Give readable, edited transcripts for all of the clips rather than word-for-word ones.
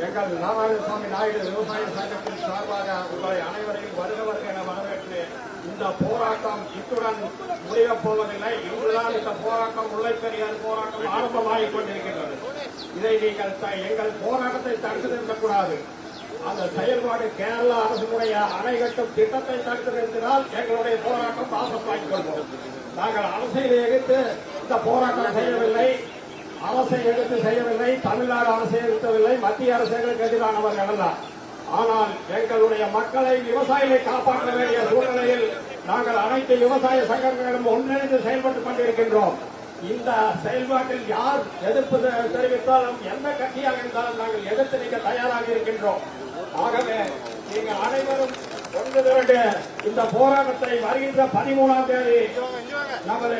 எங்கள் நாராயணசாமி நாயுடு விவசாய சங்கத்தின் சார்பாக உங்களை அனைவரையும் வருக வருக என வரவேற்று இந்த போராட்டம் இத்துடன் முடியப் போவதில்லை. இன்றுதான் இந்த போராட்டம் முல்லைப்பெரியாறு போராட்டம் ஆரம்பமாகிக் கொண்டிருக்கின்றது. இதை நீங்கள் எங்கள் போராட்டத்தை தடுத்து நிறுத்தக்கூடாது. அந்த செயல்பாடு கேரளா அரசுடைய அணை கட்டும் திட்டத்தை தடுத்து நிறுத்தினால் எங்களுடைய போராட்டம் வாபஸ் வாங்கிக் கொள்வோம். நாங்கள் அரசியலை எதிர்த்து இந்த போராட்டம் செய்யவில்லை, அரசை எடுத்து செய்யவில்லை, தமிழ்நாடு அரசை எடுத்தவில்லை, மத்திய அரசுகளுக்கு எதிரானவர்கள் அல்ல. ஆனால் எங்களுடைய மக்களை, விவசாயிகளை காப்பாற்ற வேண்டிய சூழ்நிலையில் நாங்கள் அனைத்து விவசாய சங்கங்களும் ஒன்றிணைந்து செயல்பட்டுக் கொண்டிருக்கின்றோம். இந்த செயல்பாட்டில் யார் எதிர்ப்பு தெரிவித்தாலும், எந்த கட்சியாக இருந்தாலும் நாங்கள் எதிர்த்து நிற்க தயாராக இருக்கின்றோம். ஆகவே நீங்கள் அனைவரும் ஒன்று திரண்டு இந்த போராட்டத்தை வருகின்ற 13ஆம் தேதி நமது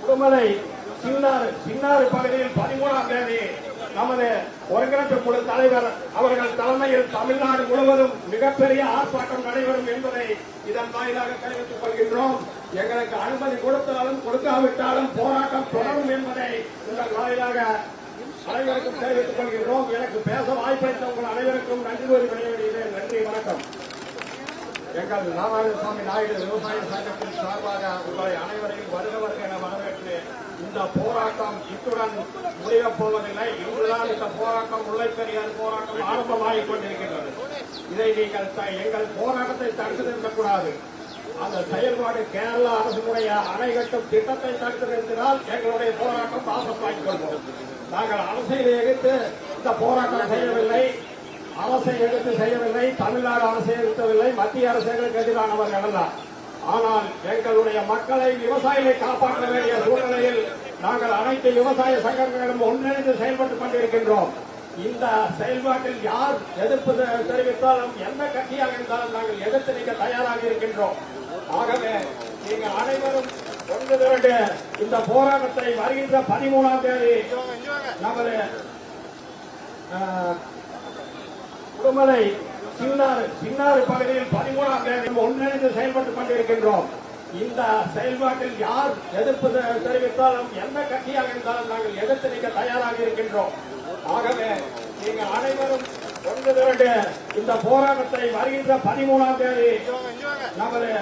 உடுமலை சின்னாறு பகுதியில் 13ஆம் தேதி நமது ஒருங்கிணைப்பு குழு தலைவர் அவர்கள் தலைமையில் தமிழ்நாடு முழுவதும் மிகப்பெரிய ஆர்ப்பாட்டம் நடைபெறும் என்பதை இதன் வாயிலாக தெரிவித்துக் கொள்கின்றோம். எங்களுக்கு அனுமதி கொடுத்தாலும் கொடுக்காவிட்டாலும் போராட்டம் தொடரும் என்பதை இதன் வாயிலாக அனைவருக்கும் தெரிவித்துக் கொள்கின்றோம். எனக்கு பேச வாய்ப்பளித்த உங்கள் அனைவருக்கும் நன்றி கூறி விடைபெறுகிறேன். நன்றி, வணக்கம். எங்கள் நாராயணசாமி நாயுடு விவசாய சங்கத்தின் சார்பாக உங்களை அனைவரையும் வருக வருக என வரவேற்று இந்த போராட்டம் இத்துடன் முடியப் போவதில்லை. இன்றுதான் இந்த போராட்டம் முல்லைப்பெரியாறு போராட்டம் ஆரம்பமாகிக் கொண்டிருக்கின்றது. இதை நீங்கள் எங்கள் போராட்டத்தை தடுத்து நிறுத்தக்கூடாது. அந்த செயல்பாடு கேரளா அரசுடைய அணை கட்டும் திட்டத்தை தடுத்து நிறுத்தினால் எங்களுடைய போராட்டம் வாபஸ் வாங்கிக் கொள்வோம். நாங்கள் அரசியலை எதிர்த்து இந்த போராட்டம் செய்யவில்லை, அரசை எடுத்து செய்யவில்லை, தமிழ்நாடு அரசை எடுத்தவில்லை, மத்திய அரசுகளுக்கு எதிரானவர்கள் அல்ல. ஆனால் எங்களுடைய மக்களை, விவசாயிகளை காப்பாற்ற வேண்டிய சூழ்நிலையில் நாங்கள் அனைத்து விவசாய சங்கங்களும் ஒன்றிணைந்து செயல்பட்டுக் கொண்டிருக்கின்றோம். இந்த செயல்பாட்டில் யார் எதிர்ப்பு தெரிவித்தாலும், எந்த கட்சியாக இருந்தாலும் நாங்கள் எதிர்த்து நிற்க தயாராக இருக்கின்றோம். ஆகவே நீங்கள் அனைவரும் ஒன்று திரண்டு இந்த போராட்டத்தை வருகின்ற 13ஆம் தேதி நமது உடுமலை சின்னாறு பகுதியில் 13ஆம் தேதி ஒன்றிணைந்து செயல்பட்டுக் கொண்டிருக்கின்றோம். இந்த செயல்பாட்டில் யார் எதிர்ப்பு தெரிவித்தாலும், எந்த கட்சியாக இருந்தாலும் நாங்கள் எதிர்த்து நிற்க தயாராக இருக்கின்றோம். ஆகவே நீங்கள் அனைவரும் ஒன்று திரண்டு இந்த போராட்டத்தை வருகின்ற 13ஆம் தேதி நமது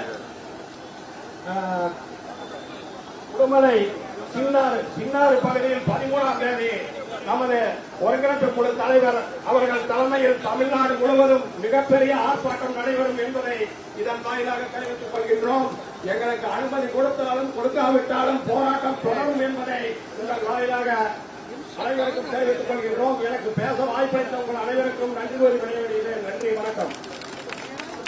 உடுமலை சின்னாறு பகுதியில் 13ஆம் தேதி நமது ஒருங்கிணைப்பு குழு தலைவர் அவர்கள் தலைமையில் தமிழ்நாடு முழுவதும் மிகப்பெரிய ஆர்ப்பாட்டம் நடைபெறும் என்பதை இதன் வாயிலாக தெரிவித்துக் கொள்கின்றோம். எங்களுக்கு அனுமதி கொடுத்தாலும் கொடுக்காவிட்டாலும் போராட்டம் தொடரும் என்பதை இதன் வாயிலாக அனைவருக்கும் தெரிவித்துக் கொள்கின்றோம். எனக்கு பேச வாய்ப்பளித்த உங்கள் அனைவருக்கும் நன்றி கூறி விடைபெறுகிறேன்.